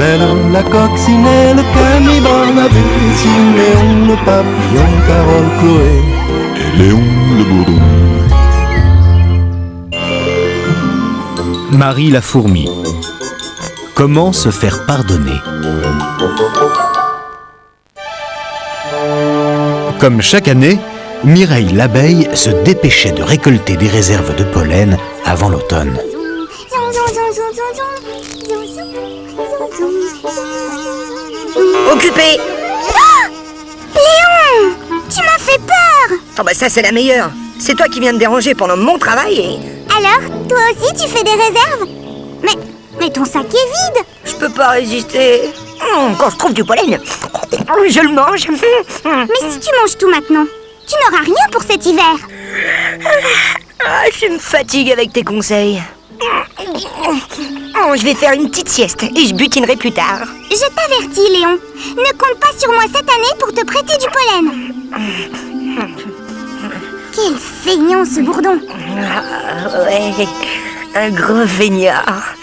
Isabelle, la coccinelle, Camille, la Bécile, Léon le papillon, Carole, Chloé et Léon le bourdon. Marie la fourmi. Comment se faire pardonner? Comme chaque année, Mireille l'abeille se dépêchait de récolter des réserves de pollen avant l'automne. Occupé! Ah! Léon! Tu m'as fait peur! Oh bah ça c'est la meilleure. C'est toi qui viens de déranger pendant mon travail et... Alors, toi aussi tu fais des réserves? Mais ton sac est vide! Je peux pas résister. Quand je trouve du pollen, je le mange. Mais si tu manges tout maintenant, tu n'auras rien pour cet hiver. Je me fatigue avec tes conseils. Je vais faire une petite sieste et je butinerai plus tard. Je t'avertis, Léon. Ne compte pas sur moi cette année pour te prêter du pollen. Quel feignant ce bourdon. Ouais, un gros feignard.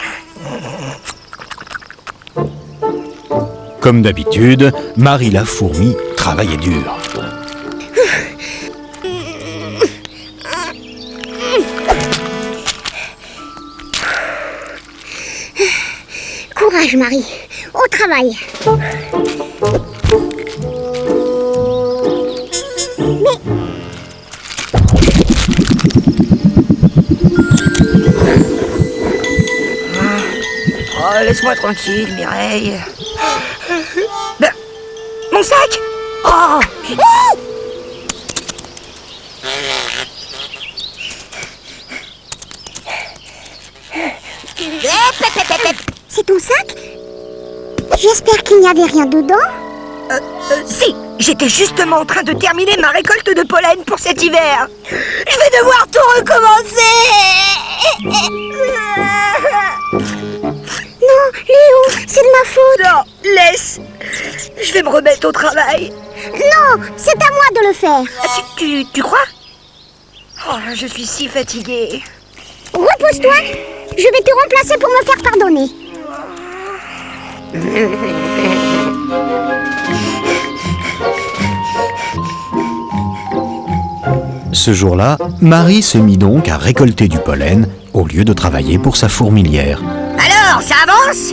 Comme d'habitude, Marie la fourmi travaillait dur. Courage, Marie. Au travail. Oh, laisse-moi tranquille, Mireille. Ben, mon sac! Oh! C'est ton sac? J'espère qu'il n'y avait rien dedans. Si, j'étais justement en train de terminer ma récolte de pollen pour cet hiver. Je vais devoir tout recommencer. Non, Léon, c'est de ma faute. Non, laisse. Je vais me remettre au travail. Non, c'est à moi de le faire. Tu crois? Oh, je suis si fatiguée. Repose-toi. Je vais te remplacer pour me faire pardonner. Ce jour-là, Marie se mit donc à récolter du pollen au lieu de travailler pour sa fourmilière. Alors, ça avance?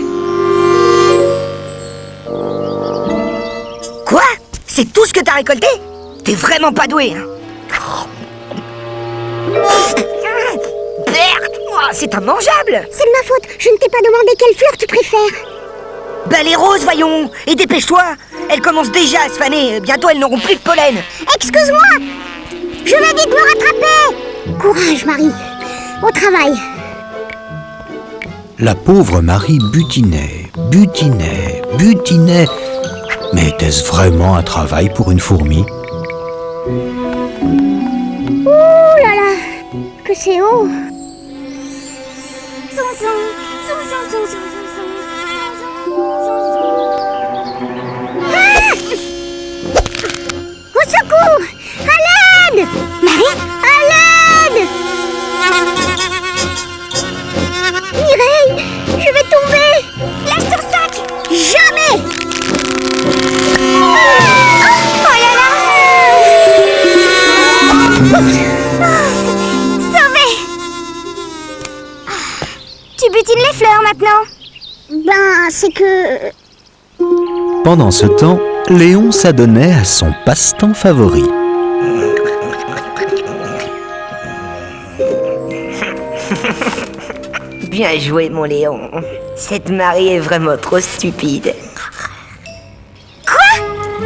Quoi? C'est tout ce que t'as récolté? T'es vraiment pas doué, hein? Merde! Oh, c'est immangeable! C'est de ma faute. Je ne t'ai pas demandé quelle fleur tu préfères. Bah les roses, voyons! Et dépêche-toi! Elles commencent déjà à se faner. Bientôt, elles n'auront plus de pollen. Excuse-moi. Je vais vite me rattraper. Courage, Marie. Au travail. La pauvre Marie butinait. Mais était-ce vraiment un travail pour une fourmi? Ouh là là, que c'est haut. Ah! Au secours! À l'aide! Marie? À l'aide! Mireille, je vais tomber! Lâche ton sac! Jamais! Oh là là! Sauvé! Tu butines les fleurs maintenant? Ben, c'est que... Pendant ce temps, Léon s'adonnait à son passe-temps favori. Bien joué, mon Léon. Cette Marie est vraiment trop stupide. Quoi?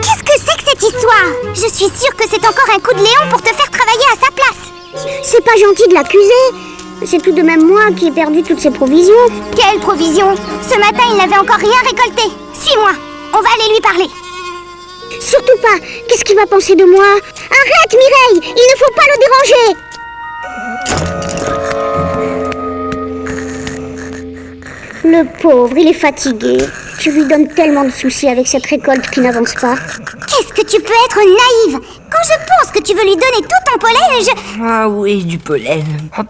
Qu'est-ce que c'est que cette histoire? Je suis sûre que c'est encore un coup de Léon pour te faire travailler à sa place. C'est pas gentil de l'accuser. C'est tout de même moi qui ai perdu toutes ses provisions. Quelles provisions? Ce matin, il n'avait encore rien récolté. Suis-moi, on va aller lui parler. Surtout pas. Qu'est-ce qu'il va penser de moi? Arrête, Mireille, il ne faut pas le déranger. Le pauvre, il est fatigué. Je lui donne tellement de soucis avec cette récolte qui n'avance pas. Qu'est-ce que tu peux être naïve? Quand je pense que tu veux lui donner tout ton pollen, Ah oui, du pollen. Oh,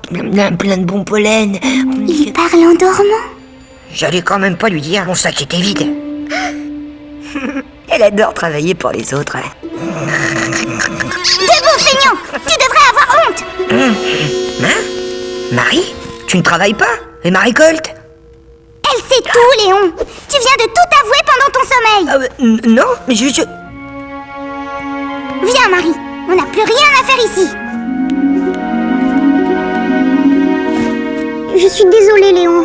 plein de bon pollen. Il parle en dormant. J'allais quand même pas lui dire, mon sac était vide. Elle adore travailler pour les autres. Debout, feignant! Tu devrais avoir honte! Hein? Marie? Tu ne travailles pas? Et ma récolte? Elle sait tout, Léon! Tu viens de tout avouer pendant ton sommeil! Non, mais je... Viens, Marie! On n'a plus rien à faire ici! Je suis désolée, Léon.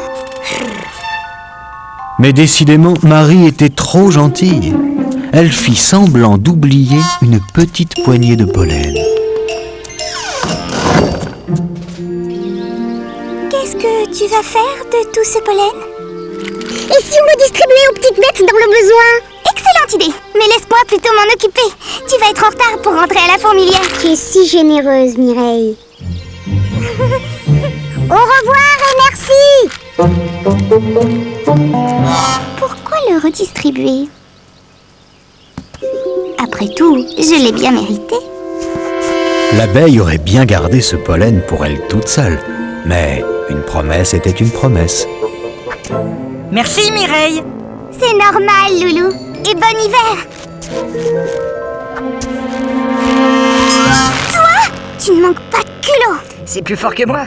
Mais décidément, Marie était trop gentille. Elle fit semblant d'oublier une petite poignée de pollen. Qu'est-ce que tu vas faire de tout ce pollen? Et si on le distribuait aux petites bêtes dans le besoin? Excellente idée! Mais laisse-moi plutôt m'en occuper. Tu vas être en retard pour rentrer à la fourmilière. Tu es si généreuse, Mireille. Au revoir et merci! Pourquoi le redistribuer? Après tout, je l'ai bien mérité. L'abeille aurait bien gardé ce pollen pour elle toute seule. Mais une promesse était une promesse. Merci, Mireille. C'est normal, Loulou. Et bon hiver! Toi, tu ne manques pas de culot. C'est plus fort que moi.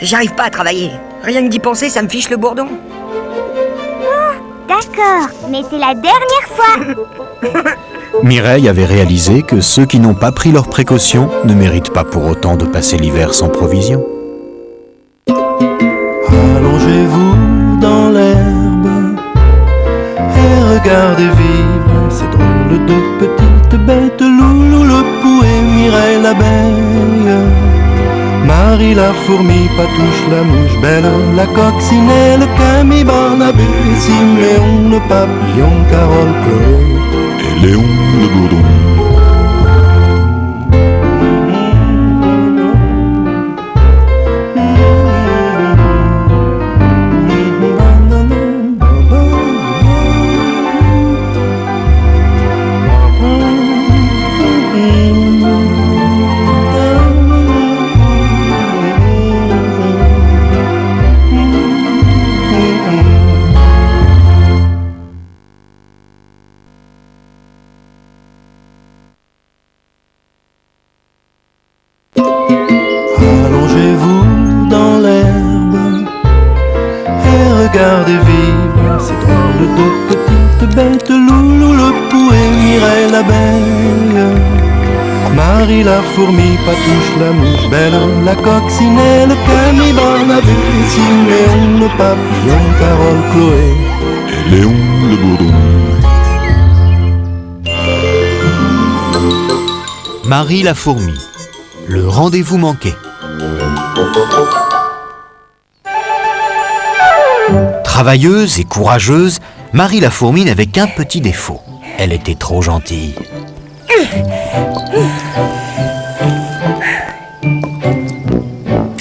J'arrive pas à travailler. Rien que d'y penser, ça me fiche le bourdon. D'accord, mais c'est la dernière fois. Mireille avait réalisé que ceux qui n'ont pas pris leurs précautions ne méritent pas pour autant de passer l'hiver sans provision. Allongez-vous dans l'herbe et regardez vivre ces drôles de petites bêtes. Loulou le pou et Mireille l'abeille, Marie la fourmi, Patouche la mouche belle, la coccinelle, Camille, Barnabé, Siméon le papillon, Carole, Chloé et Léon le bourdon. Allongez-vous dans l'herbe et regardez vivre ces drôles de petites bêtes. Loulou le pou et Mireille l'abeille, Marie la fourmi, Patouche la mouche belle, la coccinelle, Camille, Barnabé, Siméon le papillon, Carole, Chloé et Léon le bourdon. Marie la fourmi. Le rendez-vous manqué. Travailleuse et courageuse, Marie la fourmi n'avait qu'un petit défaut. Elle était trop gentille.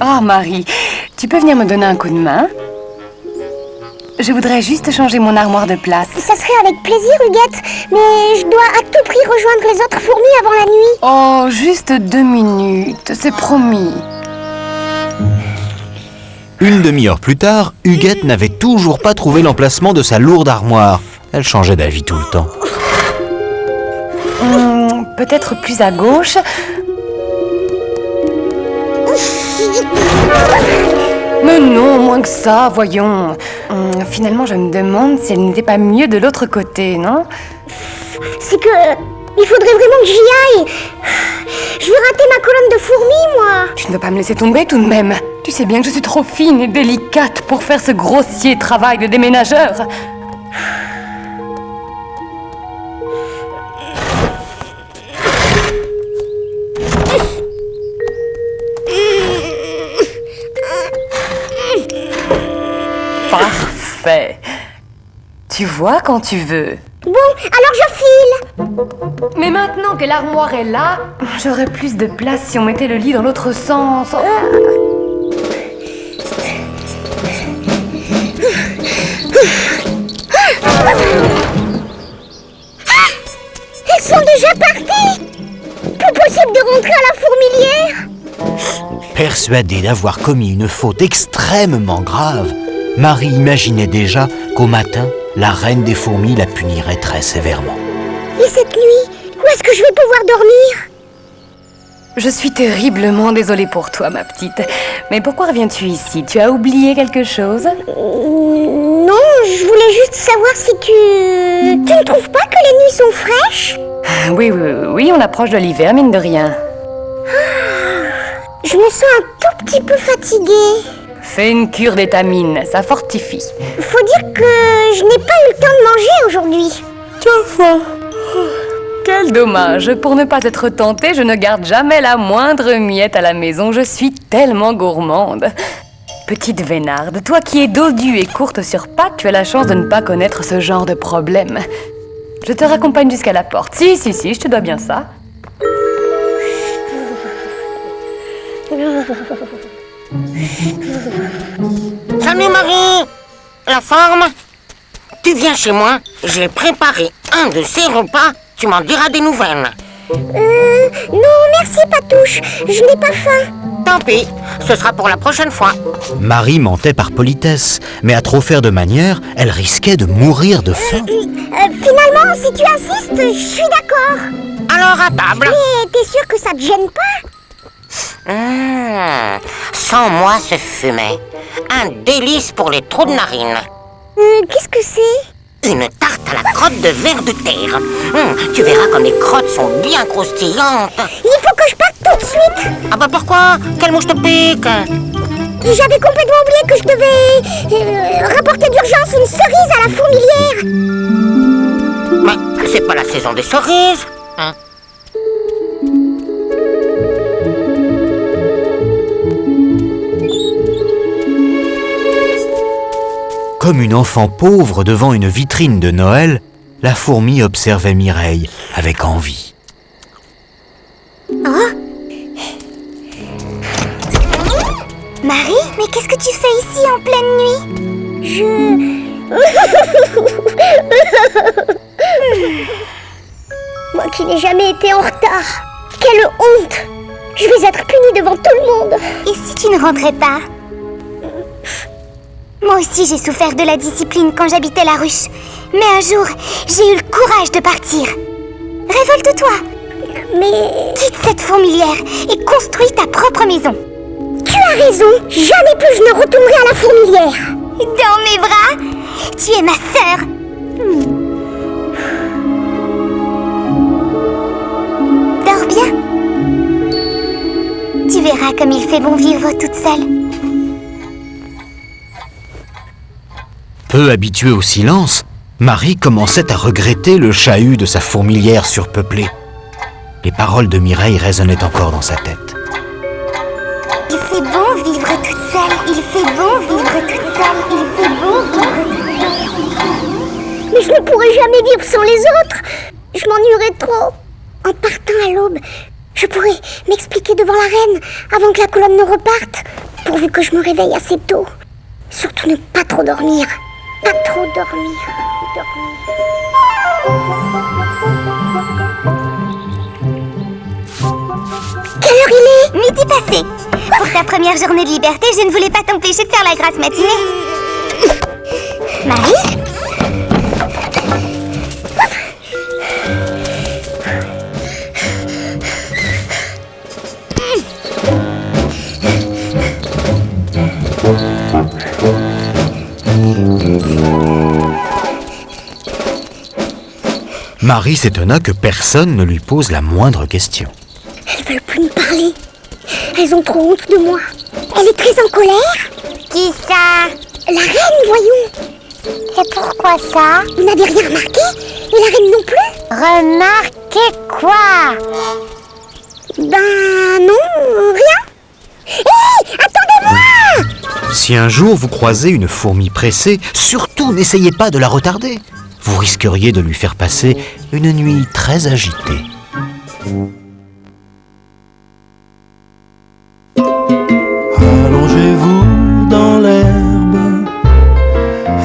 Oh Marie, tu peux venir me donner un coup de main? Je voudrais juste changer mon armoire de place. Ça serait avec plaisir, Huguette, mais je dois à tout prix rejoindre les autres fourmis avant la nuit. Oh, juste 2 minutes, c'est promis. Une demi-heure plus tard, Huguette n'avait toujours pas trouvé l'emplacement de sa lourde armoire. Elle changeait d'avis tout le temps. Peut-être plus à gauche. Mais non, moins que ça, voyons. Finalement, je me demande si elle n'était pas mieux de l'autre côté, non? C'est que... il faudrait vraiment que j'y aille. Je veux rater ma colonne de fourmis, moi. Tu ne veux pas me laisser tomber tout de même? Tu sais bien que je suis trop fine et délicate pour faire ce grossier travail de déménageur. Parfait. Tu vois quand tu veux. Bon, alors je file. Mais maintenant que l'armoire est là, j'aurais plus de place si on mettait le lit dans l'autre sens. Elles sont déjà parties. Plus possible de rentrer à la fourmilière. Persuadée d'avoir commis une faute extrêmement grave, Marie imaginait déjà qu'au matin, la reine des fourmis la punirait très sévèrement. Et cette nuit, où est-ce que je vais pouvoir dormir? Je suis terriblement désolée pour toi, ma petite. Mais pourquoi reviens-tu ici? Tu as oublié quelque chose? Non, je voulais juste savoir si tu ne trouves pas que les nuits sont fraîches? Oui, on approche de l'hiver, mine de rien. Je me sens un tout petit peu fatiguée. Fais une cure d'étamine, ça fortifie. Faut dire que je n'ai pas eu le temps de manger aujourd'hui. Tu as faim? Quel dommage. Pour ne pas être tentée, je ne garde jamais la moindre miette à la maison. Je suis tellement gourmande. Petite Vénarde, toi qui es dodue et courte sur pattes, tu as la chance de ne pas connaître ce genre de problème. Je te raccompagne jusqu'à la porte. Si, je te dois bien ça. Salut Marie! La forme? Tu viens chez moi, j'ai préparé un de ces repas, tu m'en diras des nouvelles. Non, merci Patouche, je n'ai pas faim. Tant pis, ce sera pour la prochaine fois. Marie mentait par politesse, mais à trop faire de manière, elle risquait de mourir de faim. Finalement, si tu insistes, je suis d'accord. Alors à table. Mais t'es sûr que ça te gêne pas? Sans moi se fumait. Un délice pour les trous de narines. Qu'est-ce que c'est? Une tarte à la crotte de ver de terre. Tu verras comme les crottes sont bien croustillantes. Il faut que je parte tout de suite. Ah bah pourquoi? Quelle mouche te pique? J'avais complètement oublié que je devais rapporter d'urgence une cerise à la fourmilière. Mais c'est pas la saison des cerises, hein? Comme une enfant pauvre devant une vitrine de Noël, la fourmi observait Mireille avec envie. Marie, mais qu'est-ce que tu fais ici en pleine nuit? Moi qui n'ai jamais été en retard. Quelle honte! Je vais être punie devant tout le monde. Et si tu ne rentrais pas? Moi aussi j'ai souffert de la discipline quand j'habitais la ruche. Mais un jour, j'ai eu le courage de partir. Révolte-toi. Mais... quitte cette fourmilière et construis ta propre maison. Tu as raison. Jamais plus je ne retournerai à la fourmilière. Dans mes bras, tu es ma sœur. Dors bien. Tu verras comme il fait bon vivre toute seule. Peu habituée au silence, Marie commençait à regretter le chahut de sa fourmilière surpeuplée. Les paroles de Mireille résonnaient encore dans sa tête. Il fait bon vivre toute seule. Il fait bon vivre toute seule. Il fait bon vivre toute seule. Mais je ne pourrai jamais vivre sans les autres. Je m'ennuierai trop. En partant à l'aube, je pourrai m'expliquer devant la reine avant que la colonne ne reparte, pourvu que je me réveille assez tôt. Surtout ne pas trop dormir. Pas trop dormir. Quelle heure il est? Midi passé. Pour ta première journée de liberté, je ne voulais pas t'empêcher de faire la grasse matinée. Marie? Marie s'étonna que personne ne lui pose la moindre question. Elles veulent plus me parler. Elles ont trop honte de moi. Elle est très en colère. Qui ça? La reine, voyons. Et pourquoi ça? Vous n'avez rien remarqué? Et la reine non plus? Remarqué quoi? Ben non, rien. Hé, attendez-moi! Si un jour vous croisez une fourmi pressée, surtout n'essayez pas de la retarder. Vous risqueriez de lui faire passer une nuit très agitée. Allongez-vous dans l'herbe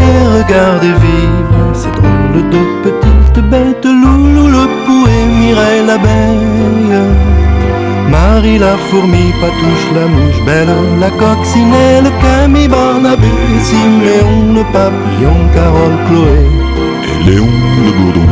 et regardez vivre ces drôles de petites bêtes. Loulou le pou et Mireille l'abeille. Marie la fourmi, Patouche la mouche, Belle la coccinelle, Camille, Barnabé, Siméon le papillon, Carole, Chloé et Léon le bourdon.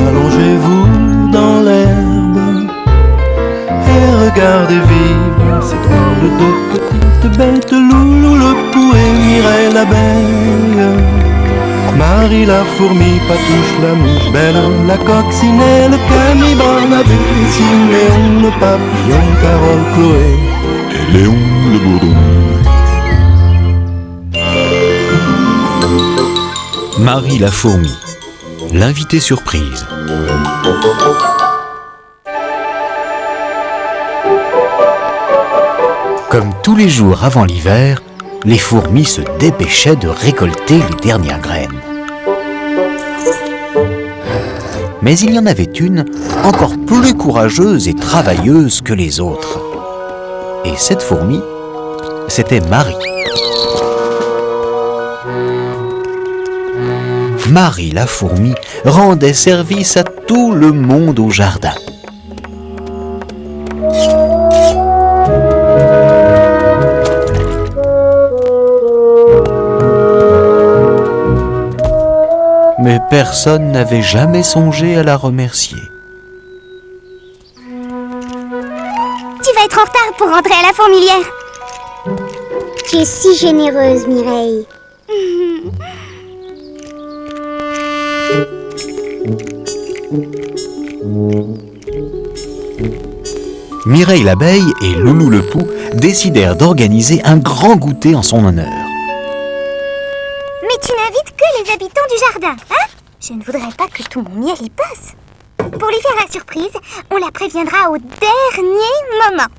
Allongez-vous dans l'herbe et regardez vivre ces drôles de petites bêtes. Loulou le pou et Mireille l'abeille, Marie la fourmi, Patouche la mouche, Belle la coccinelle, Camille, Barnabé, Siméon le papillon, Carole, Chloé et Léon le bourdon. Marie la fourmi, l'invité surprise. Comme tous les jours avant l'hiver, les fourmis se dépêchaient de récolter les dernières graines. Mais il y en avait une encore plus courageuse et travailleuse que les autres. Et cette fourmi, c'était Marie. Marie la fourmi rendait service à tout le monde au jardin. Mais personne n'avait jamais songé à la remercier. Tu vas être en retard pour rentrer à la fourmilière. Tu es si généreuse, Mireille. Mireille l'abeille et Loulou le pou décidèrent d'organiser un grand goûter en son honneur. Mais tu n'invites que les habitants du jardin, hein? Je ne voudrais pas que tout mon miel y passe. Pour lui faire la surprise, on la préviendra au dernier moment.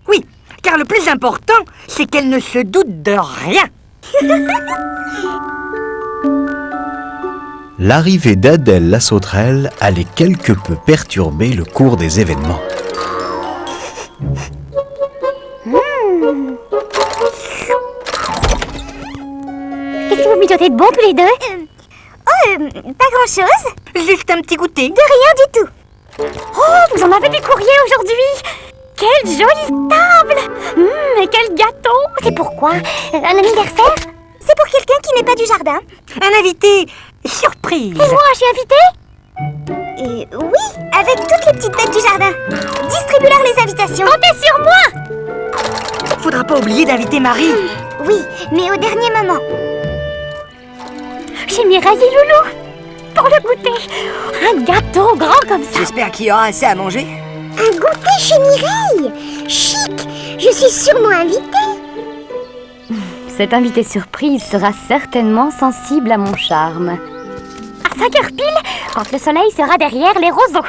Oui, car le plus important, c'est qu'elle ne se doute de rien. L'arrivée d'Adèle la sauterelle allait quelque peu perturber le cours des événements. Qu'est-ce que vous mijotez de bon tous les deux? Pas grand-chose. Juste un petit goûter. De rien du tout. Oh, vous en avez des courriers aujourd'hui. Quelle jolie table. Et quel gâteau. C'est pourquoi? Un anniversaire? C'est pour quelqu'un qui n'est pas du jardin. Un invité surprise. Et moi, je suis invitée? Oui, avec toutes les petites bêtes du jardin. Distribue-leur les invitations. Comptez sur moi. Faudra pas oublier d'inviter Marie. Oui, mais au dernier moment. Chez Mireille et Loulou. Pour le goûter. Un gâteau grand comme ça. J'espère qu'il y aura assez à manger. Un goûter chez Mireille. Chic. Je suis sûrement invitée. Cette invitée surprise sera certainement sensible à mon charme. À 5 heures pile, quand le soleil sera derrière les roseaux.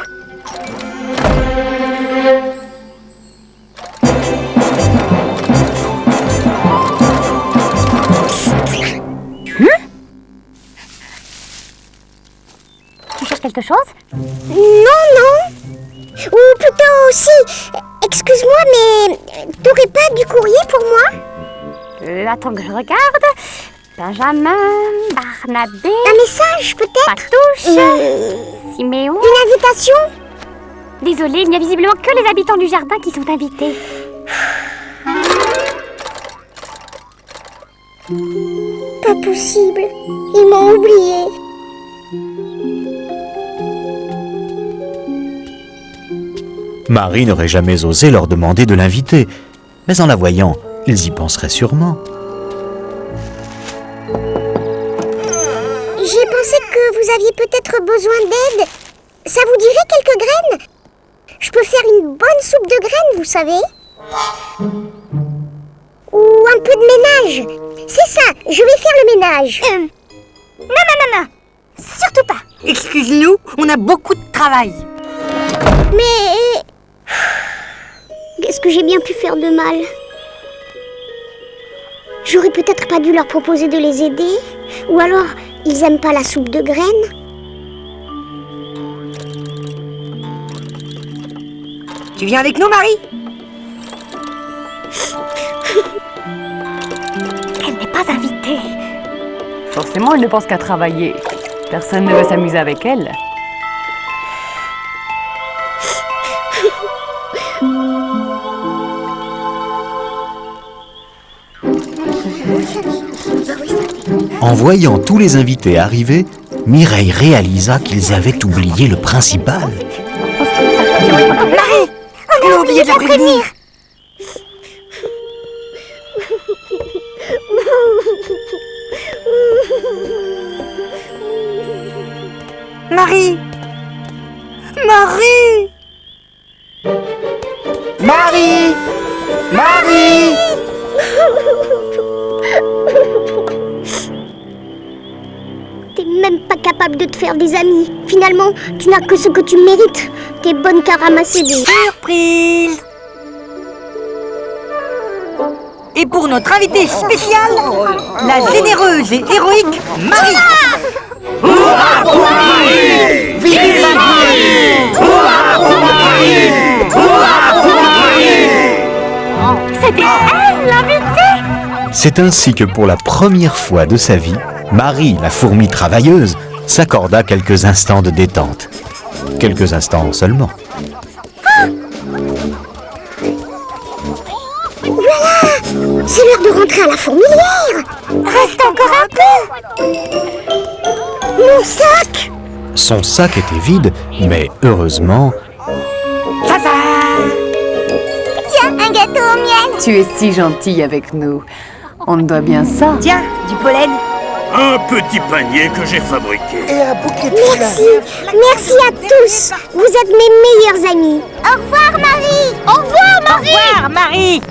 Tu cherches quelque chose? Non. Ou plutôt si... Excuse-moi, mais t'aurais pas du courrier pour moi? Attends que je regarde. Benjamin, Barnabé... Un message, peut-être? Patouche, Siméon... Une invitation? Désolée, il n'y a visiblement que les habitants du jardin qui sont invités. Pas possible. Ils m'ont oublié. Marie n'aurait jamais osé leur demander de l'inviter, mais en la voyant, ils y penseraient sûrement. J'ai pensé que vous aviez peut-être besoin d'aide. Ça vous dirait quelques graines? Je peux faire une bonne soupe de graines, vous savez. Ou un peu de ménage. C'est ça, je vais faire le ménage. Non. Surtout pas. Excuse-nous, on a beaucoup de travail. Mais... Qu'est-ce que j'ai bien pu faire de mal? J'aurais peut-être pas dû leur proposer de les aider. Ou alors, ils aiment pas la soupe de graines. Tu viens avec nous, Marie? Elle n'est pas invitée. Forcément, elle ne pense qu'à travailler. Personne ne veut s'amuser avec elle. En voyant tous les invités arriver, Mireille réalisa qu'ils avaient oublié le principal. Marie! On a oublié de la prévenir! Marie! Marie! Marie! Marie! T'es même pas capable de te faire des amis. Finalement, tu n'as que ce que tu mérites. T'es bonne qu'à ramasser des... Surprise! Et pour notre invitée spéciale, la généreuse et héroïque Marie! Hurrah pour Marie! Vive Marie! Hurrah pour Marie! Hurrah pour Marie! C'était elle, l'invitée! C'est ainsi que pour la première fois de sa vie, Marie, la fourmi travailleuse, s'accorda quelques instants de détente. Quelques instants seulement. C'est l'heure de rentrer à la fourmilière. Reste encore un peu. Mon sac. Son sac était vide, mais heureusement, Tiens, un gâteau au miel. Tu es si gentille avec nous. On te doit bien ça. Tiens, du pollen! Un petit panier que j'ai fabriqué. Et un bouquet de Merci. Merci à tous. Vous êtes mes meilleurs amis. Au revoir, Marie. Au revoir, Marie. Au revoir, Marie!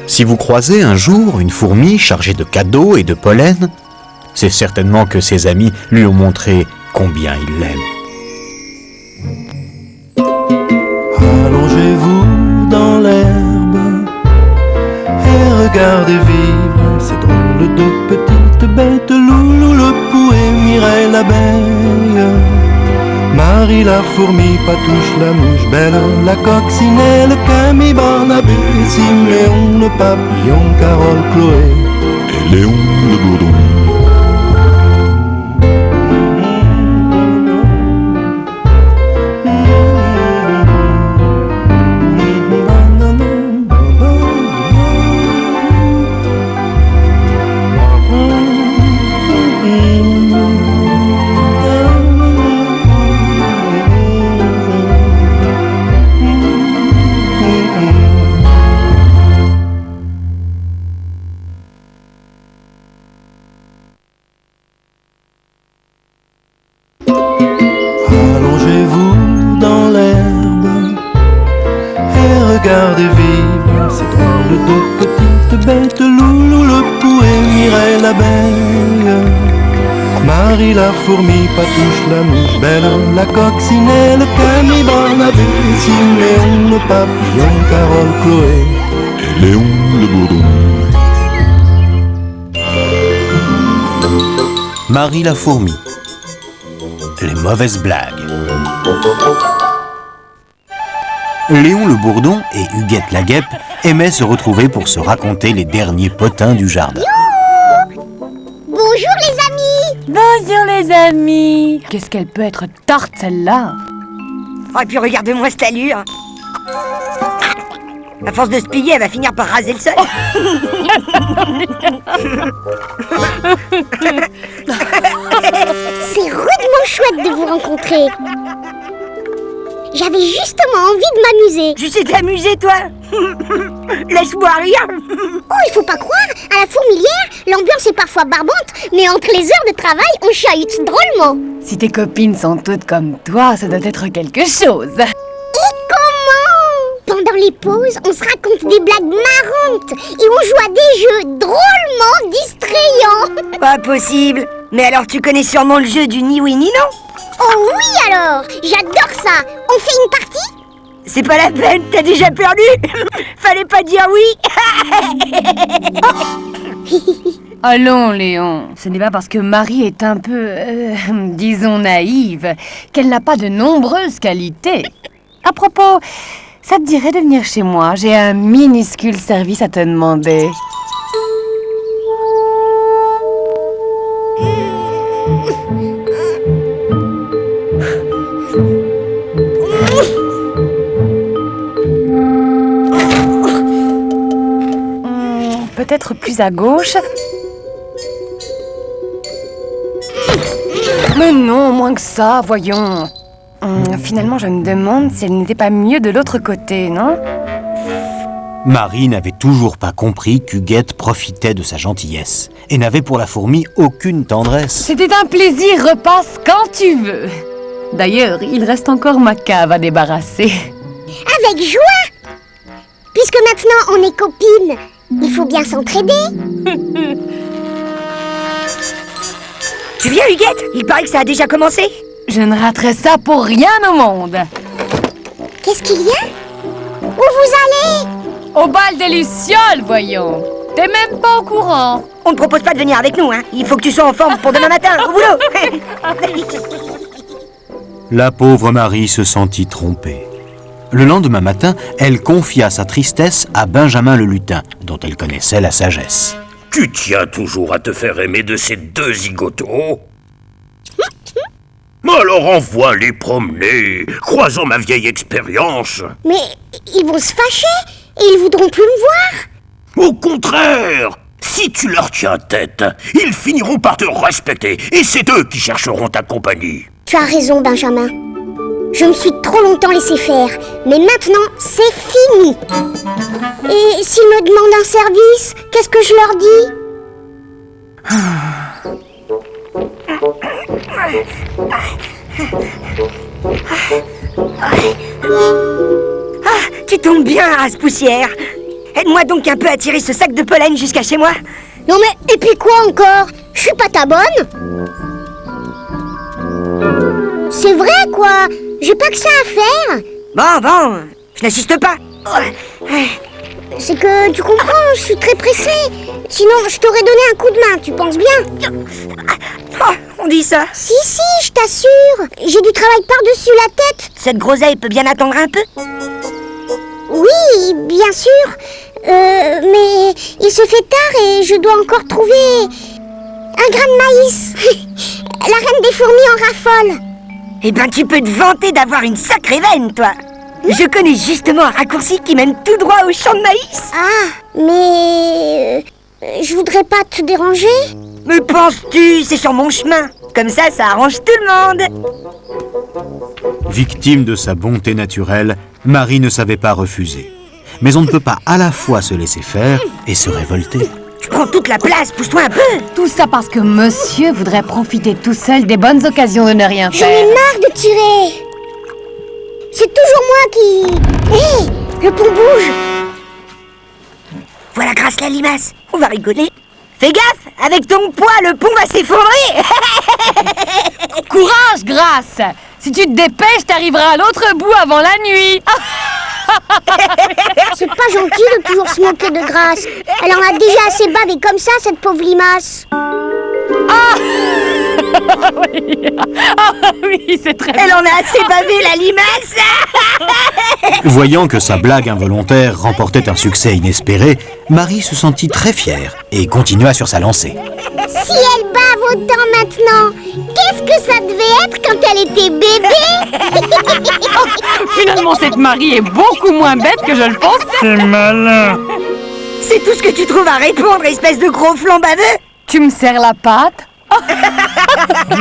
si vous croisez un jour une fourmi chargée de cadeaux et de pollen, c'est certainement que ses amis lui ont montré combien ils l'aiment. Allongez-vous dans l'herbe et regardez vivre ces drôles de petites bêtes. Loulou le pou et Mireille l'abeille, Marie la fourmi, Patouche la mouche belle, la coccinelle, Camille Barnabé, Siméon le papillon, Carole, Chloé et Léon le bourdon. Allongez-vous dans l'herbe et regardez vivre ces drôles de petites bêtes. Loulou le pou et Mireille l'abeille, Marie la fourmi, Patouche la mouche belle, la coccinelle, Camille Barnabé, Siméon le papillon, Carole, Chloé et Léon le bourdon. Marie la fourmi. Les mauvaises blagues. Léon le bourdon et Huguette la guêpe aimaient se retrouver pour se raconter les derniers potins du jardin. Bonjour les amis. Bonjour les amis. Qu'est-ce qu'elle peut être tarte celle-là? Oh, et puis regarde-moi cette allure! À force de se plier, elle va finir par raser le sol. C'est rudement chouette de vous rencontrer. J'avais justement envie de m'amuser. Tu sais t'amuser, toi? Laisse-moi rire. Oh, il faut pas croire, à la fourmilière, l'ambiance est parfois barbante, mais entre les heures de travail, on chahute drôlement. Si tes copines sont toutes comme toi, ça doit être quelque chose. Et comment? Pendant les pauses, on se raconte des blagues marrantes et on joue à des jeux drôlement distrayants. Pas possible. Mais alors tu connais sûrement le jeu du ni oui ni non? Oh oui alors, j'adore ça. On fait une partie? C'est pas la peine, t'as déjà perdu. Fallait pas dire oui. Allons, Léon, ce n'est pas parce que Marie est un peu, disons, naïve, qu'elle n'a pas de nombreuses qualités. À propos, ça te dirait de venir chez moi? J'ai un minuscule service à te demander. Peut-être plus à gauche. Mais non, moins que ça, voyons. Finalement, je me demande si elle n'était pas mieux de l'autre côté, non? Marie n'avait toujours pas compris qu'Huguette profitait de sa gentillesse et n'avait pour la fourmi aucune tendresse. C'était un plaisir, repasse quand tu veux. D'ailleurs, il reste encore ma cave à débarrasser. Avec joie. Puisque maintenant on est copines, il faut bien s'entraider. Tu viens, Huguette? Il paraît que ça a déjà commencé. Je ne raterai ça pour rien au monde. Qu'est-ce qu'il y a? Où vous allez? Au bal des Lucioles, voyons. T'es même pas au courant. On ne propose pas de venir avec nous, hein. Il faut que tu sois en forme pour demain matin, au boulot. La pauvre Marie se sentit trompée. Le lendemain matin, elle confia sa tristesse à Benjamin le lutin, dont elle connaissait la sagesse. Tu tiens toujours à te faire aimer de ces deux zigotos? Alors envoie-les promener, croisant ma vieille expérience. Mais ils vont se fâcher et ils voudront plus me voir. Au contraire, si tu leur tiens tête, ils finiront par te respecter et c'est eux qui chercheront ta compagnie. Tu as raison, Benjamin. Je me suis trop longtemps laissé faire, mais maintenant, c'est fini. Et s'ils me demandent un service, qu'est-ce que je leur dis? Tu tombes bien, race-poussière. Aide-moi donc un peu à tirer ce sac de pollen jusqu'à chez moi. Non mais, et puis quoi encore? Je suis pas ta bonne? C'est vrai, quoi. J'ai pas que ça à faire. Bon, je n'insiste pas. C'est que, tu comprends, je suis très pressée. Sinon, je t'aurais donné un coup de main, tu penses bien? Oh, on dit ça. Si, je t'assure. J'ai du travail par-dessus la tête. Cette groseille peut bien attendre un peu. Oui, bien sûr. Mais il se fait tard et je dois encore trouver un grain de maïs. La reine des fourmis en raffole. Eh ben, tu peux te vanter d'avoir une sacrée veine, toi. Je connais justement un raccourci qui mène tout droit au champ de maïs. Ah, mais... je voudrais pas te déranger. Me penses-tu? C'est sur mon chemin. Comme ça arrange tout le monde. Victime de sa bonté naturelle, Marie ne savait pas refuser. Mais on ne peut pas à la fois se laisser faire et se révolter. Tu prends toute la place, pousse-toi un peu. Tout ça parce que monsieur voudrait profiter tout seul des bonnes occasions de ne rien J'en ai faire. marre de tirer. C'est toujours moi qui... Hé, le pont bouge. Voilà Grâce la limace. On va rigoler. Fais gaffe, avec ton poids, le pont va s'effondrer. Courage, Grâce. Si tu te dépêches, t'arriveras à l'autre bout avant la nuit. C'est pas gentil de toujours se moquer de Grâce. Elle en a déjà assez bavé comme ça, cette pauvre limace. Oui, c'est très Elle en a assez bavé, la limace. Voyant que sa blague involontaire remportait un succès inespéré, Marie se sentit très fière et continua sur sa lancée. Si elle bave autant maintenant, qu'est-ce que ça devait être quand elle était bébé? Finalement, cette Marie est beaucoup moins bête que je le pensais. C'est malin. C'est tout ce que tu trouves à répondre, espèce de gros flanc baveux. Tu me serres la patte?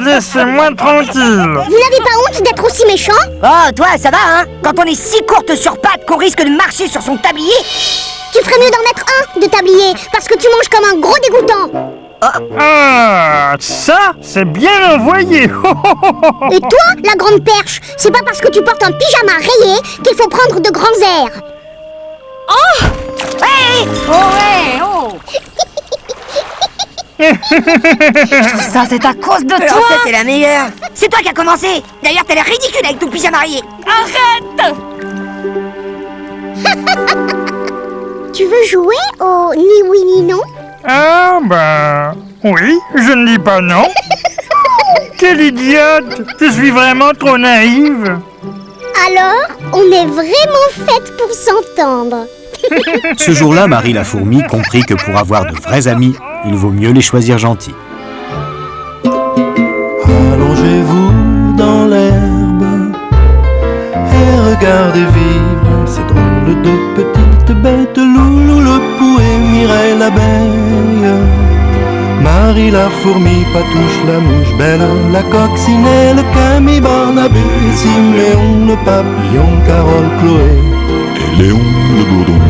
Laissez-moi tranquille. Vous n'avez pas honte d'être aussi méchant? Oh, toi, ça va, hein? Quand on est si courte sur pattes qu'on risque de marcher sur son tablier. Tu ferais mieux d'en mettre un de tablier, parce que tu manges comme un gros dégoûtant. Ah, ça, c'est bien envoyé. Et toi, la grande perche, c'est pas parce que tu portes un pyjama rayé qu'il faut prendre de grands airs. Hey! Oh, ouais, oh. Ça, c'est à cause de Alors toi. ça, c'est la meilleure. C'est toi qui as commencé. D'ailleurs, t'as l'air ridicule avec ton pyjama marié. Arrête. Tu veux jouer au ni oui ni non? Ah ben... Oui, je ne dis pas non. Quelle idiote! Je suis vraiment trop naïve. Alors, on est vraiment faites pour s'entendre. Ce jour-là, Marie la fourmi comprit que pour avoir de vrais amis, il vaut mieux les choisir gentils. Allongez-vous dans l'herbe et regardez vivre ces drôles de petites bêtes. Loulou le pouet, Mireille l'abeille, Marie la fourmi, Patouche la mouche belle, la coccinelle, Camille, Barnabé, Siméon le papillon, Carole, Chloé et Léon le bourdon.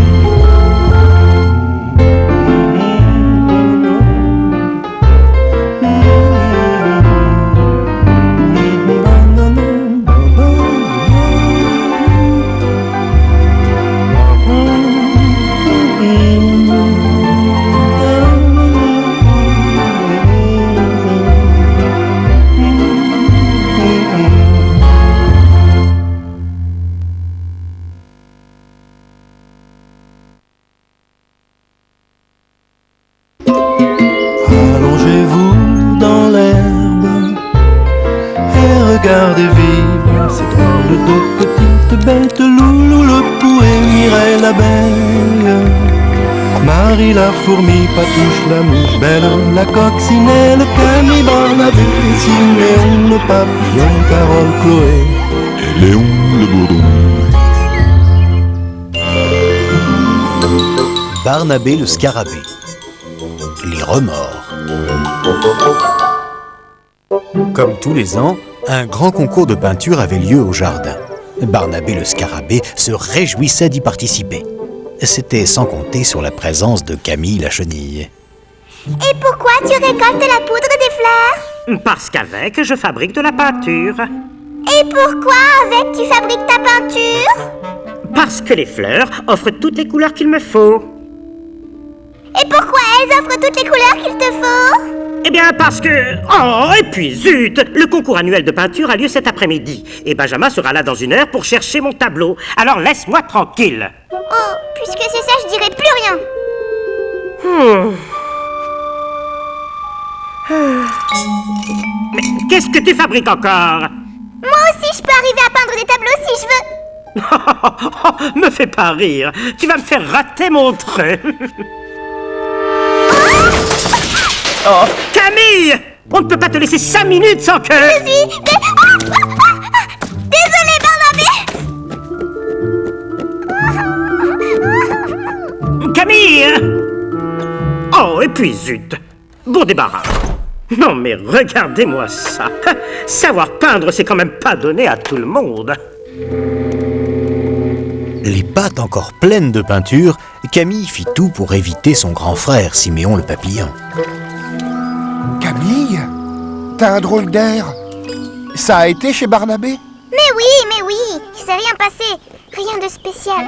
Allongez-vous dans l'herbe et regardez vivre ces drôles de petites bêtes. Loulou le pouet, Mireille l'abeille, Marie la fourmi, Patouche la mouche belle, la coccinelle, Camille, Barnabé, Siméon le papillon, Carole, Chloé et Léon le bourdon. Barnabé le scarabée. Les remords. Comme tous les ans, un grand concours de peinture avait lieu au jardin. Barnabé le scarabée se réjouissait d'y participer. C'était sans compter sur la présence de Camille la chenille. Et pourquoi tu récoltes la poudre des fleurs? Parce qu'avec, je fabrique de la peinture. Et pourquoi avec tu fabriques ta peinture? Parce que les fleurs offrent toutes les couleurs qu'il me faut. Et pourquoi elles offrent toutes les couleurs qu'il te faut? Eh bien, parce que... Oh, et puis zut! Le concours annuel de peinture a lieu cet après-midi. Et Benjamin sera là dans 1 heure pour chercher mon tableau. Alors laisse-moi tranquille. Oh, puisque c'est ça, je dirais plus rien. Mais qu'est-ce que tu fabriques encore? Moi aussi, je peux arriver à peindre des tableaux si je veux. Me fais pas rire. Tu vas me faire rater mon trait. Oh, Camille! On ne peut pas te laisser 5 minutes sans que... Désolée, Barnabé. Camille! Oh, et puis zut! Bon débarras. Non mais regardez-moi ça. Savoir peindre, c'est quand même pas donné à tout le monde. Les pattes encore pleines de peinture, Camille fit tout pour éviter son grand frère, Siméon le papillon. Camille, t'as un drôle d'air. Ça a été chez Barnabé? Mais oui, il s'est rien passé. Rien de spécial.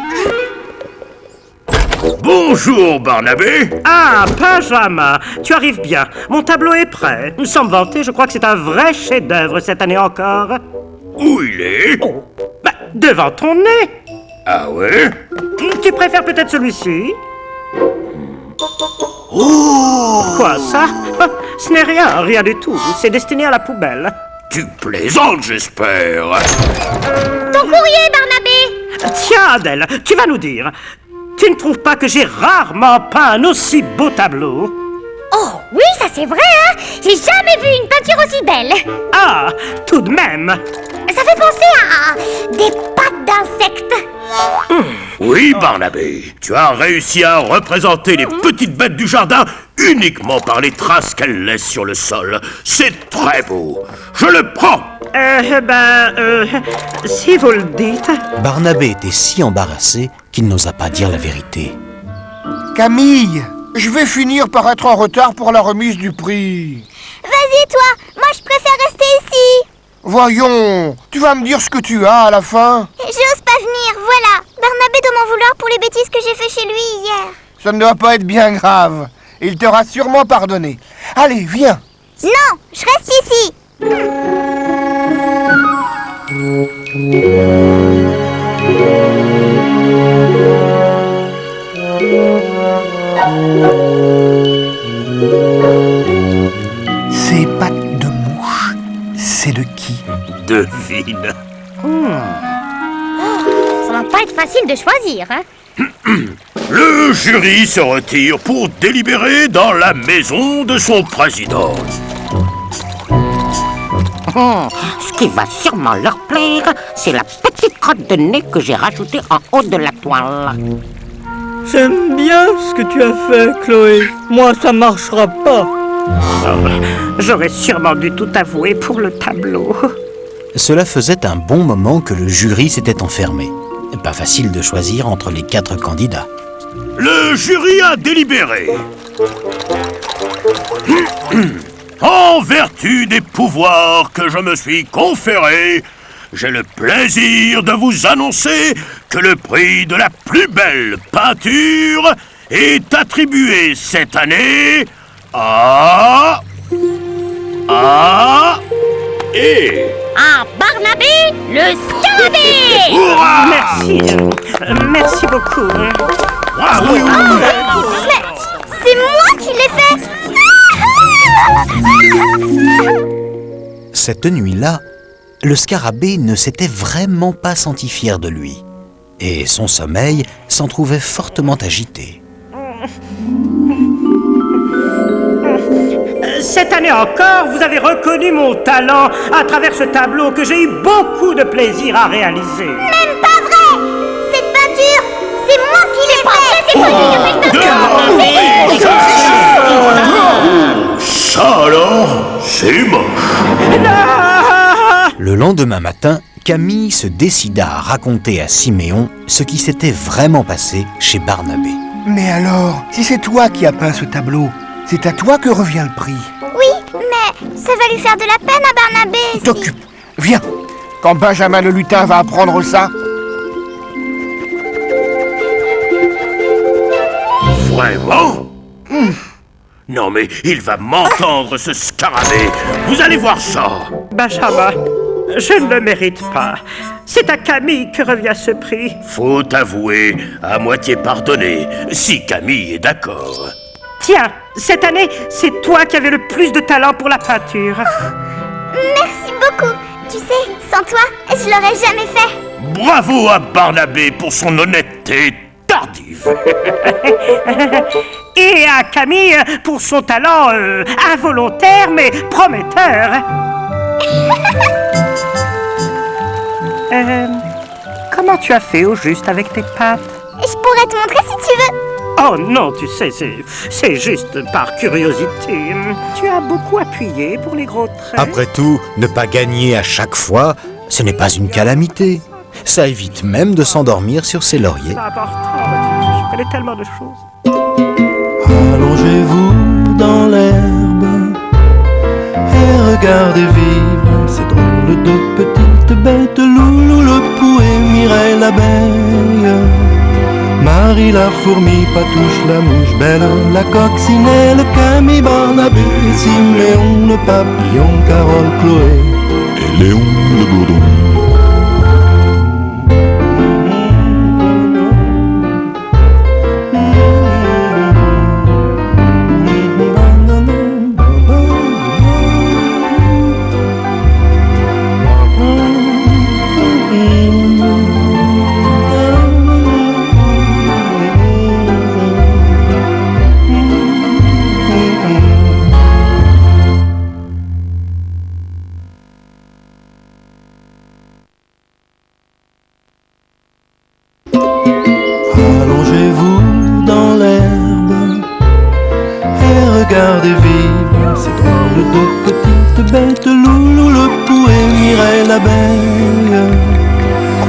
Bonjour, Barnabé. Ah, Benjamin, tu arrives bien. Mon tableau est prêt. Sans me vanter, je crois que c'est un vrai chef-d'œuvre cette année encore. Où il est? Oh, bah, devant ton nez. Ah ouais? Tu préfères peut-être celui-ci? Oh! Quoi, ça? Ce n'est rien du tout. C'est destiné à la poubelle. Tu plaisantes, j'espère. Ton courrier, Barnabé. Tiens, Adèle, tu vas nous dire. Tu ne trouves pas que j'ai rarement peint un aussi beau tableau? Oh, oui, ça c'est vrai, hein. J'ai jamais vu une peinture aussi belle. Ah, tout de même. Ça fait penser à des pattes d'insectes. Oui, Barnabé, tu as réussi à représenter les petites bêtes du jardin uniquement par les traces qu'elles laissent sur le sol. C'est très beau. Je le prends. Si vous le dites. Barnabé était si embarrassé qu'il n'osa pas dire la vérité. Camille, je vais finir par être en retard pour la remise du prix. Vas-y, toi. Moi, je préfère rester ici. Voyons, tu vas me dire ce que tu as à la fin. J'ose pas venir, voilà. Barnabé doit m'en vouloir pour les bêtises que j'ai fait chez lui hier. Ça ne doit pas être bien grave. Il t'aura sûrement pardonné. Allez, viens. Non, je reste ici. Ces pattes de mouche, c'est de qui? Devine. Ça va pas être facile de choisir, hein. Le jury se retire pour délibérer dans la maison de son président. Ce qui va sûrement leur plaire, c'est la petite crotte de nez que j'ai rajoutée en haut de la toile. J'aime bien ce que tu as fait, Chloé. Moi, ça marchera pas. J'aurais sûrement dû tout avouer pour le tableau. Cela faisait un bon moment que le jury s'était enfermé. Pas facile de choisir entre les 4 candidats. Le jury a délibéré. En vertu des pouvoirs que je me suis conférés, j'ai le plaisir de vous annoncer que le prix de la plus belle peinture est attribué cette année à Barnabé, le scarabée. Hurrah! Merci beaucoup. Bravo! Mais c'est moi qui l'ai fait. Cette nuit-là, le scarabée ne s'était vraiment pas senti fier de lui. Et son sommeil s'en trouvait fortement agité. Cette année encore, vous avez reconnu mon talent à travers ce tableau que j'ai eu beaucoup de plaisir à réaliser. Même pas vrai. Cette peinture, c'est moi qui l'ai faite. C'est pas lui qui a fait cette peinture. Ça alors, c'est moche. Le lendemain matin, Camille se décida à raconter à Siméon ce qui s'était vraiment passé chez Barnabé. Mais alors, si c'est toi qui as peint ce tableau, c'est à toi que revient le prix. Oui, mais ça va lui faire de la peine à Barnabé. T'occupe. Viens. Quand Benjamin le lutin va apprendre ça. Vraiment? Non mais il va m'entendre ce scarabée. Vous allez voir ça. Benjamin, je ne le mérite pas. C'est à Camille que revient ce prix. Faut avouer, à moitié pardonné, si Camille est d'accord. Tiens, cette année, c'est toi qui avais le plus de talent pour la peinture. Merci beaucoup. Tu sais, sans toi, je l'aurais jamais fait. Bravo à Barnabé pour son honnêteté tardive. Et à Camille pour son talent involontaire mais prometteur. Comment tu as fait au juste avec tes pattes? Je pourrais te montrer si tu veux. Oh non, tu sais, c'est juste par curiosité. Tu as beaucoup appuyé pour les gros traits. Après tout, ne pas gagner à chaque fois, ce n'est pas une calamité. Ça évite même de s'endormir sur ses lauriers. C'est important, je connais tellement de choses. Allongez-vous dans l'herbe et regardez vivre ces drôles de petites bêtes. Loulou le pouet, Mireille l'abeille, Marie la fourmi, Patouche la mouche belle, la coccinelle, Camille, Barnabé, Siméon le papillon, Carole, Chloé et Léon le bourdon. Allongez-vous dans l'herbe et regardez vivre ces drôles de petites bêtes. Loulou le pouet, Mireille l'abeille,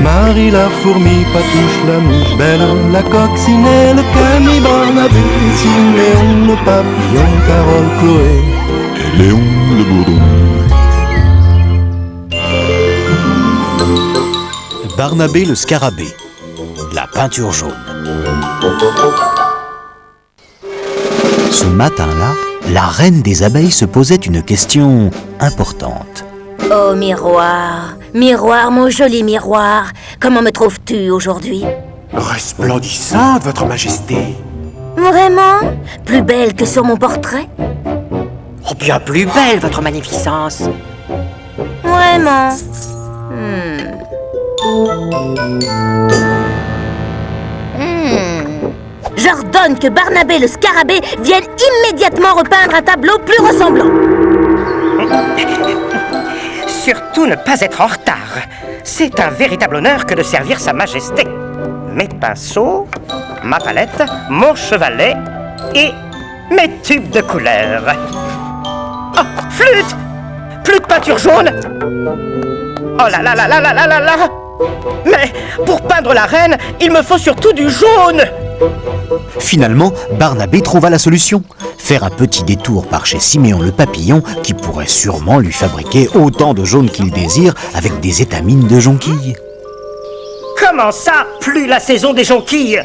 Marie la fourmi, Patouche la mouche belle, la coccinelle, Camille, Barnabé, Siméon le papillon, Carole, Chloé et Léon le bourdon. Barnabé le scarabée, la peinture jaune. Ce matin-là, la reine des abeilles se posait une question importante. Oh miroir, miroir, mon joli miroir, comment me trouves-tu aujourd'hui? Resplendissante, votre majesté. Vraiment? Plus belle que sur mon portrait? Oh, bien plus belle, votre magnificence. Vraiment? J'ordonne que Barnabé le scarabée vienne immédiatement repeindre un tableau plus ressemblant. Surtout ne pas être en retard. C'est un véritable honneur que de servir sa majesté. Mes pinceaux, ma palette, mon chevalet et mes tubes de couleur. Oh, flûte! Plus de peinture jaune! Oh là là là là là là là là! Mais pour peindre la reine, il me faut surtout du jaune! Finalement, Barnabé trouva la solution. Faire un petit détour par chez Siméon le papillon, qui pourrait sûrement lui fabriquer autant de jaune qu'il désire avec des étamines de jonquilles. Comment ça, plus la saison des jonquilles?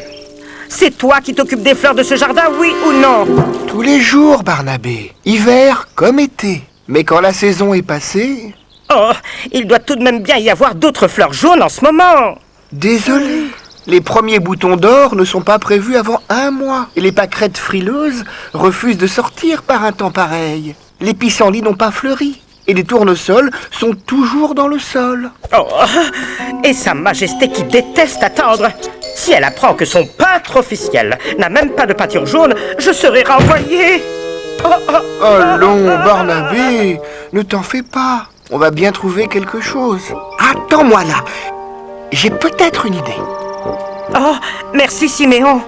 C'est toi qui t'occupes des fleurs de ce jardin, oui ou non? Tous les jours, Barnabé. Hiver comme été. Mais quand la saison est passée... Oh, il doit tout de même bien y avoir d'autres fleurs jaunes en ce moment. Désolé. Les premiers boutons d'or ne sont pas prévus avant 1 mois. Et les pâquerettes frileuses refusent de sortir par un temps pareil. Les pissenlits n'ont pas fleuri. Et les tournesols sont toujours dans le sol. Oh, et sa majesté qui déteste attendre. Si elle apprend que son peintre officiel n'a même pas de peinture jaune, je serai renvoyé. Allons, Barnabé, ne t'en fais pas. On va bien trouver quelque chose. Attends-moi là. J'ai peut-être une idée. Oh, merci Siméon.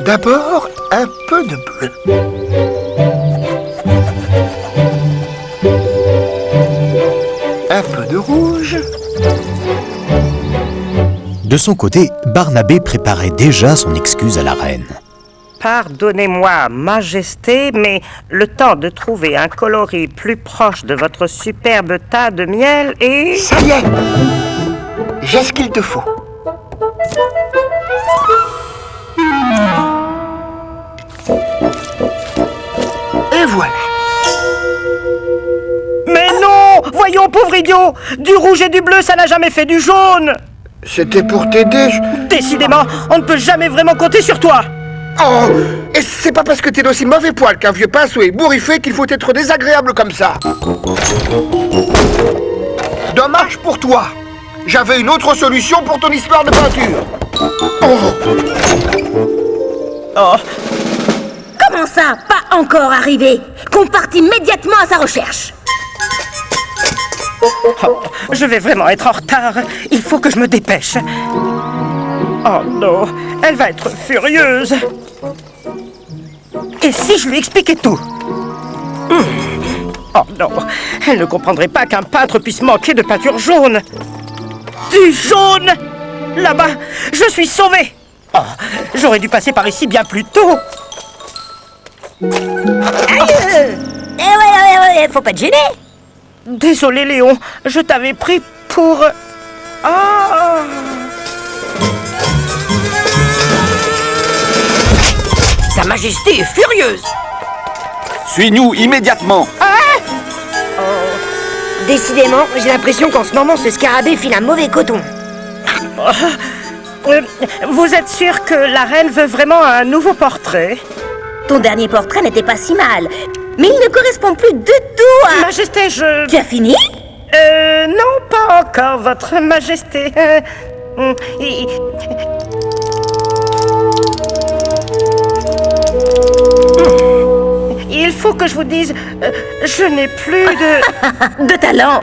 D'abord, un peu de bleu. Un peu de rouge. De son côté, Barnabé préparait déjà son excuse à la reine. Pardonnez-moi, majesté, mais le temps de trouver un coloris plus proche de votre superbe tas de miel et... Ça y est! J'ai ce qu'il te faut. Et voilà. Mais non! Voyons, pauvre idiot! Du rouge et du bleu, ça n'a jamais fait du jaune! C'était pour t'aider. Décidément, on ne peut jamais vraiment compter sur toi! Oh! Et c'est pas parce que t'es d'aussi mauvais poil qu'un vieux pinceau est bourriffé qu'il faut être désagréable comme ça. Dommage pour toi. J'avais une autre solution pour ton histoire de peinture. Oh! Comment ça, pas encore arrivé? Qu'on parte immédiatement à sa recherche. Oh, je vais vraiment être en retard. Il faut que je me dépêche. Oh non, elle va être furieuse. Et si je lui expliquais tout? Oh non, elle ne comprendrait pas qu'un peintre puisse manquer de peinture jaune. Du jaune! Là-bas, je suis sauvé. Oh, j'aurais dû passer par ici bien plus tôt. Faut pas te gêner. Désolé, Léon, je t'avais pris pour... Ah! Sa majesté est furieuse. Suis-nous immédiatement. Décidément, j'ai l'impression qu'en ce moment, ce scarabée file un mauvais coton. Vous êtes sûr que la reine veut vraiment un nouveau portrait? Ton dernier portrait n'était pas si mal, mais il ne correspond plus du tout à... Majesté, je... Tu as fini? Non, pas encore, votre majesté. Il faut que je vous dise, je n'ai plus de... De talent.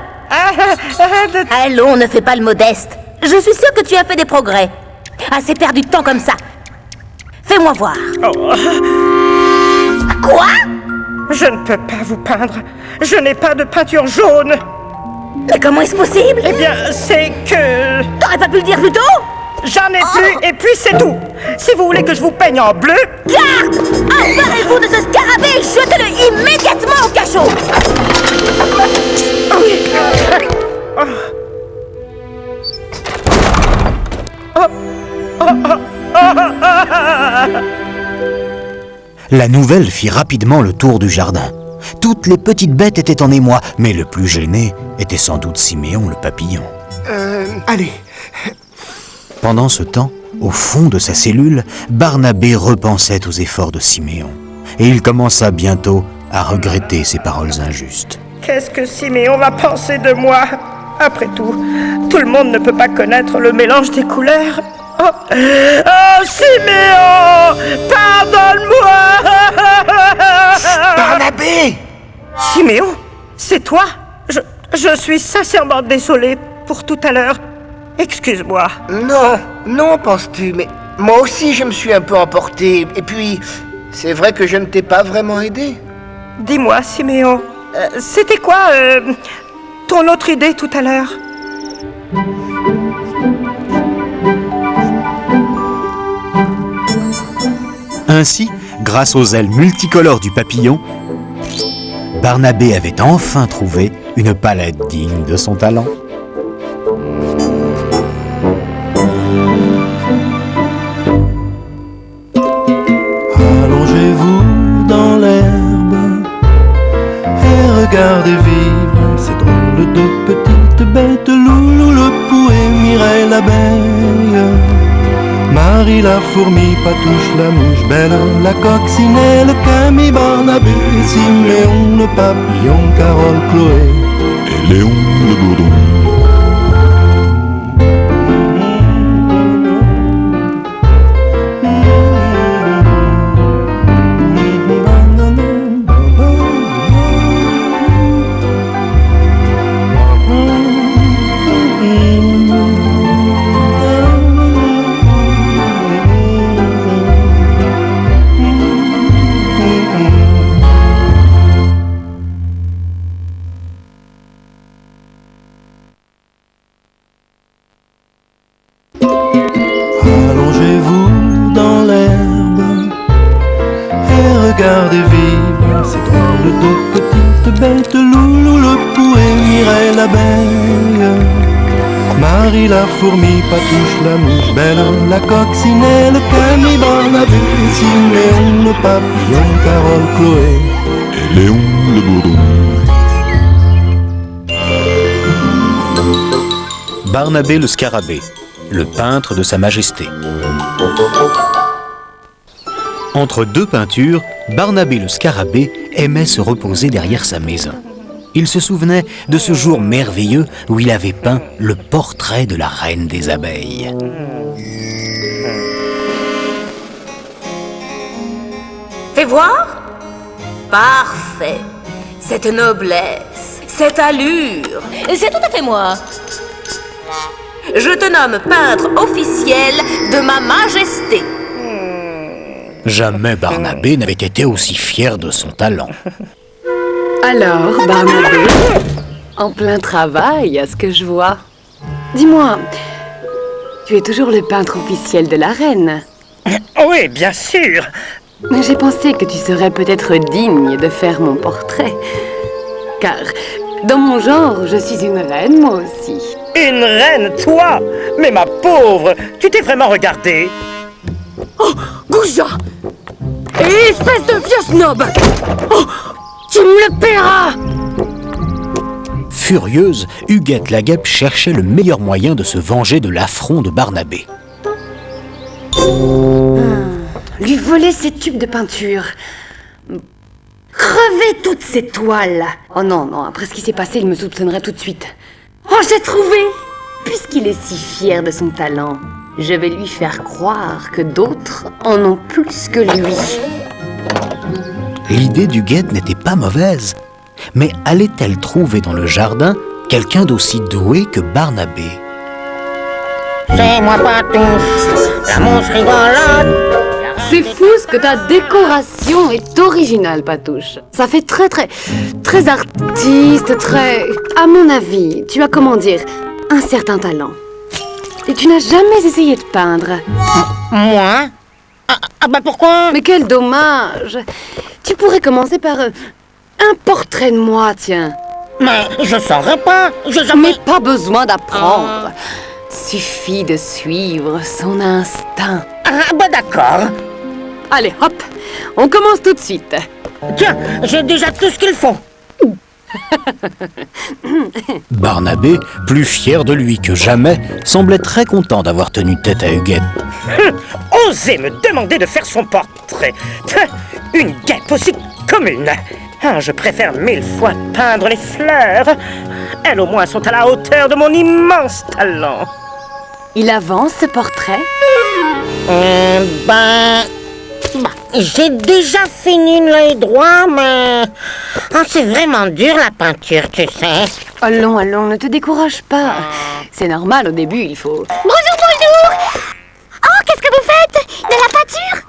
Allons, ne fais pas le modeste. Je suis sûre que tu as fait des progrès. Assez perdu de temps comme ça. Fais-moi voir. Oh. Quoi? Je ne peux pas vous peindre. Je n'ai pas de peinture jaune. Mais comment est-ce possible? Eh bien, c'est que... T'aurais pas pu le dire plus tôt? J'en ai plus, et puis c'est tout. Si vous voulez que je vous peigne en bleu... Garde! Emparez-vous de ce scarabée et jetez-le immédiatement au cachot! La nouvelle fit rapidement le tour du jardin. Toutes les petites bêtes étaient en émoi, mais le plus gêné était sans doute Siméon le papillon. Allez. Pendant ce temps, au fond de sa cellule, Barnabé repensait aux efforts de Siméon. Et il commença bientôt à regretter ses paroles injustes. Qu'est-ce que Siméon va penser de moi? Après tout le monde ne peut pas connaître le mélange des couleurs. Oh, Siméon! Pardonne-moi! Barnabé! Siméon, c'est toi? Je suis sincèrement désolé pour tout à l'heure. Excuse-moi. Non, penses-tu, mais moi aussi je me suis un peu emporté. Et puis, c'est vrai que je ne t'ai pas vraiment aidé. Dis-moi, Siméon, c'était quoi ton autre idée tout à l'heure? Ainsi, grâce aux ailes multicolores du papillon, Barnabé avait enfin trouvé une palette digne de son talent. Allongez-vous dans l'herbe et regardez vivre ces drôles de petites bêtes. Loulou le pouet, Mireille l'abeille, Marie la fourmi, Patouche la mouche belle, la coccinelle, Camille, Barnabé, Siméon le papillon, Carole, Chloé et Léon le bourdon. Allongez-vous dans l'herbe et regardez vivre ces drôles de petites bêtes. Loulou le pouet, Mireille l'abeille, Marie la fourmi, Patouche la mouche belle, la coccinelle, Camille, Barnabé, Siméon le papillon, Carole, Chloé et Léon le bourdon. Barnabé le scarabée, le peintre de Sa Majesté. Entre deux peintures, Barnabé le scarabée aimait se reposer derrière sa maison. Il se souvenait de ce jour merveilleux où il avait peint le portrait de la reine des abeilles. Fais voir? Parfait. Cette noblesse, cette allure, c'est tout à fait moi. Je te nomme peintre officiel de ma majesté. Jamais Barnabé n'avait été aussi fier de son talent. Alors, Barnabé, en plein travail, à ce que je vois. Dis-moi, tu es toujours le peintre officiel de la reine? Oui, bien sûr. J'ai pensé que tu serais peut-être digne de faire mon portrait. Car, dans mon genre, je suis une reine, moi aussi. Une reine, toi? Mais ma pauvre, tu t'es vraiment regardée? Oh, Gouja! Espèce de vieux snob! Oh, tu me le paieras! Furieuse, Huguette la guêpe cherchait le meilleur moyen de se venger de l'affront de Barnabé. Lui voler ses tubes de peinture. Crever toutes ces toiles. Oh non, après ce qui s'est passé, il me soupçonnerait tout de suite. Oh, j'ai trouvé! Puisqu'il est si fier de son talent, je vais lui faire croire que d'autres en ont plus que lui. L'idée d'Huguette n'était pas mauvaise. Mais allait-elle trouver dans le jardin quelqu'un d'aussi doué que Barnabé? C'est moi, Patouche, la mouche rigolote. C'est fou ce que ta décoration est originale, Patouche. Ça fait très artiste, très... À mon avis, tu as, comment dire, un certain talent. Et tu n'as jamais essayé de peindre. Moi? Bah pourquoi? Mais quel dommage! Tu pourrais commencer par un portrait de moi, tiens. Mais je saurais pas, j'ai jamais... Mais pas besoin d'apprendre. Suffit de suivre son instinct. Ah, bah d'accord. Allez, hop, on commence tout de suite. Tiens, j'ai déjà tout ce qu'il faut. Barnabé, plus fier de lui que jamais, semblait très content d'avoir tenu tête à Huguette. Osez me demander de faire son portrait. Une guêpe aussi commune. Ah, je préfère 1000 fois peindre les fleurs. Elles au moins sont à la hauteur de mon immense talent. Il avance ce portrait? J'ai déjà fini l'œil droit, mais... Oh, c'est vraiment dur la peinture, tu sais. Allons, allons, ne te décourage pas. C'est normal, au début, il faut... Bonjour, bonjour! Oh, qu'est-ce que vous faites? De la peinture?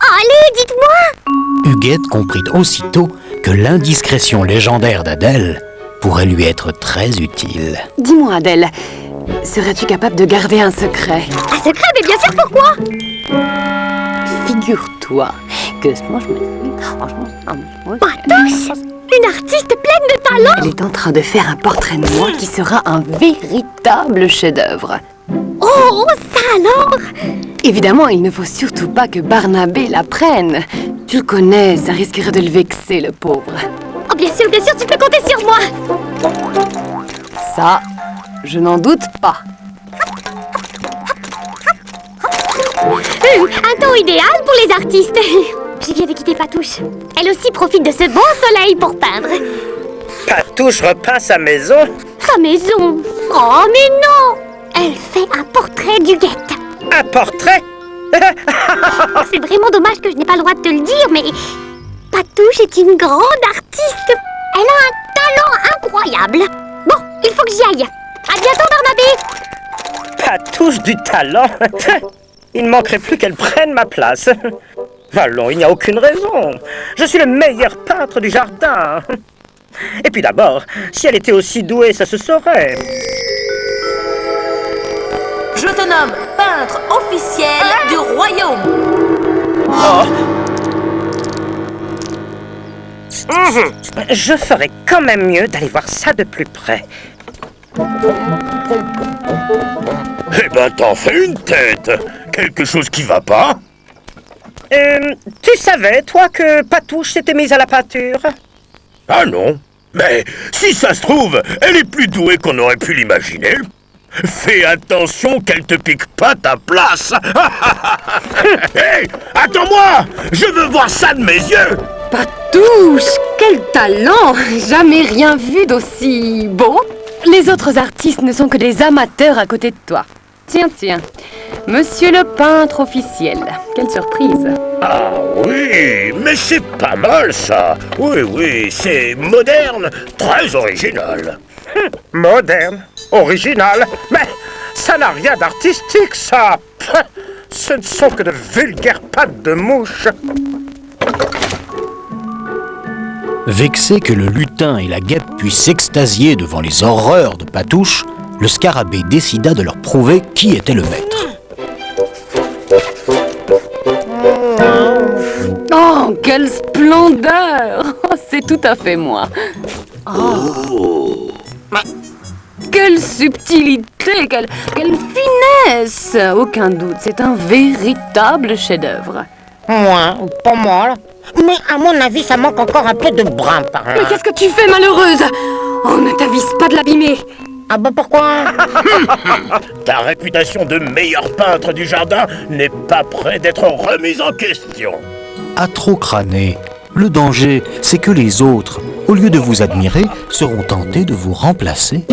Oh, allez, dites-moi! Huguette comprit aussitôt que l'indiscrétion légendaire d'Adèle pourrait lui être très utile. Dis-moi, Adèle, serais-tu capable de garder un secret? Un secret? Mais bien sûr, pourquoi? Figure-toi que moi je me... Patouche, une artiste pleine de talent. Elle est en train de faire un portrait de moi qui sera un véritable chef-d'œuvre. Oh, ça alors? Évidemment, il ne faut surtout pas que Barnabé la prenne. Tu le connais, ça risquerait de le vexer, le pauvre. Oh, bien sûr, tu peux compter sur moi. Ça, je n'en doute pas. Un temps idéal pour les artistes. Je viens de quitter Patouche. Elle aussi profite de ce bon soleil pour peindre. Patouche repeint sa maison. Sa maison? Oh, mais non! Elle fait un portrait d'Huguette. Un portrait? C'est vraiment dommage que je n'ai pas le droit de te le dire, mais... Patouche est une grande artiste. Elle a un talent incroyable. Bon, il faut que j'y aille. À bientôt, Barnabé. Patouche du talent. Il ne manquerait plus qu'elle prenne ma place. Allons, il n'y a aucune raison. Je suis le meilleur peintre du jardin. Et puis d'abord, si elle était aussi douée, ça se saurait. Je te nomme peintre officiel du royaume. Oh. Je ferais quand même mieux d'aller voir ça de plus près. Eh ben, t'en fais une tête. Quelque chose qui va pas? Tu savais, toi, que Patouche s'était mise à la peinture? Ah non. Mais si ça se trouve, elle est plus douée qu'on aurait pu l'imaginer. Fais attention qu'elle te pique pas ta place. Hé, attends-moi. Je veux voir ça de mes yeux. Patouche, quel talent! Jamais rien vu d'aussi beau. Les autres artistes ne sont que des amateurs à côté de toi. Tiens, tiens, monsieur le peintre officiel. Quelle surprise! Ah oui, mais c'est pas mal ça. Oui, c'est moderne, très original. Moderne, original, mais ça n'a rien d'artistique, ça. Ce ne sont que de vulgaires pattes de mouche. Vexé que le lutin et la guêpe puissent s'extasier devant les horreurs de Patouche, le scarabée décida de leur prouver qui était le maître. Oh, quelle splendeur! Oh, c'est tout à fait moi. Oh. Quelle subtilité, quelle finesse! Aucun doute, c'est un véritable chef-d'œuvre. Moi, pas moi. Mais à mon avis, ça manque encore un peu de brun par là. Mais qu'est-ce que tu fais, malheureuse? Oh, ne t'avise pas de l'abîmer. Ah bah pourquoi? Ta réputation de meilleur peintre du jardin n'est pas près d'être remise en question. À trop crâner, le danger, c'est que les autres, au lieu de vous admirer, seront tentés de vous remplacer.